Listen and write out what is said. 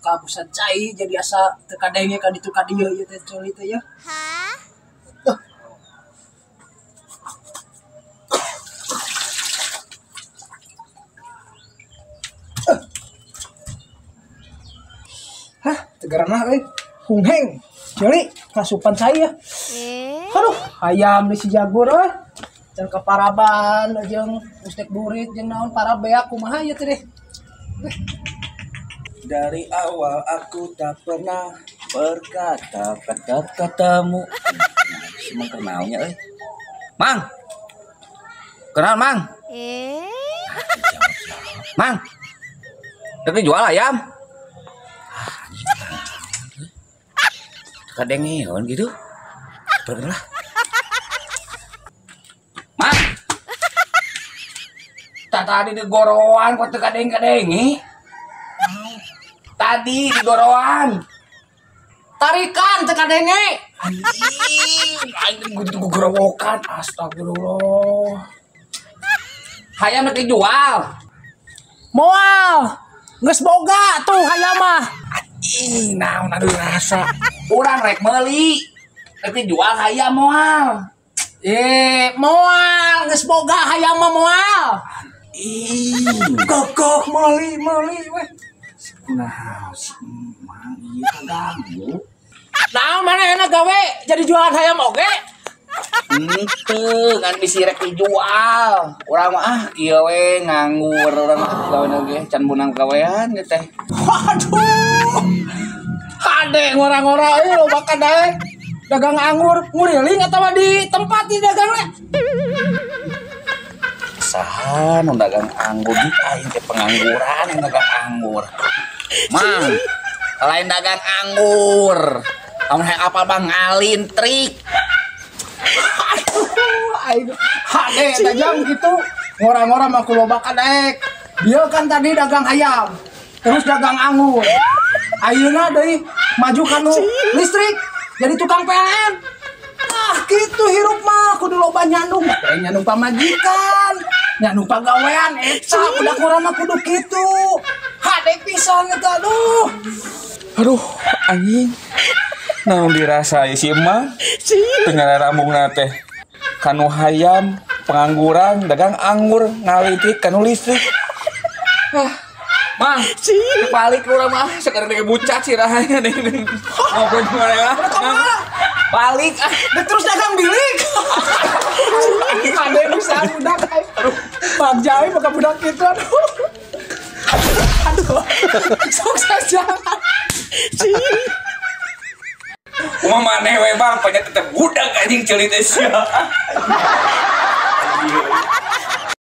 kabusan cai jadi asa terkadengnya kan itu kadieu ieu teh coli teh ya. Hah? Hah, tegarana euy. Hungheng. Coli kasupan saya. Aduh, ayam di si Jagur euy. Can kaparaban jeung ustek burit jeung naon para beak kumaha ieu teh. Dari awal aku tak pernah berkata kata-katamu. Emang kenalnya euy. Mang. Kenal Mang? Mang. Tapi jual ayam. Kadengeun gitu. Pernah. Mang. Tadi di goroan kok teu kadeng-kadengi. Tadi di goroan. Tarikan teu kadenge. Anjing gue gerowokan. Astagfirullah. Hayam teh jual. Moal. Geus boga tuh hayam mah. Ih, naon adu rasa. Urang rek meuli. Tapi jual hayam moal. Moal geus boga hayam mah moal. Ih, Kokok meuli weh. Nah, si Mang ieu kaganggu. Nah, mana enak gawe jadi jualan hayam oge? Henteu, ngan bisi rek dijual. Urang mah kieu we nganggur urang gawe ge can bunang gawean ge teh. Waduh. Hade ngora-ngora ieu loba kadae. Dagang anggur, nguriling atawa di tempat di dagangna? Saha nu dagang anggur di aing teh pengangguran yang dagang anggur. Mang, lain dagang anggur. Kamu hayang apa Bang ngalin trik. Aing hade eta jam gitu. Ngora-ngora mah kuloba kadaek. Dia kan tadi dagang ayam, terus dagang anggur. Ayeuna deui maju kanu listrik jadi tukang PLN. Ah, gitu hirup mah kudu loba nyandung. Nyandung pamajikan, nyandung pagawean eta budak urang mah kudu kitu. Hade pisan eta aduh. Aduh, anjing. Naon dirasa si Emang? Tengah rambungna teh. Kanu hayam, pengangguran, dagang anggur, ngalitik kanu listrik. Mang, balik urang mah sekarang ge bucat sih rahanya nih. Ngobrol gimana? Balik Terus dagang bilik. Ada bisa budak. Bang Jawi bukan budak itu. Aduh. Sukses jangan. Kumaha maneh we Bang, panya tetep budak anjing ceuleuh teh sia.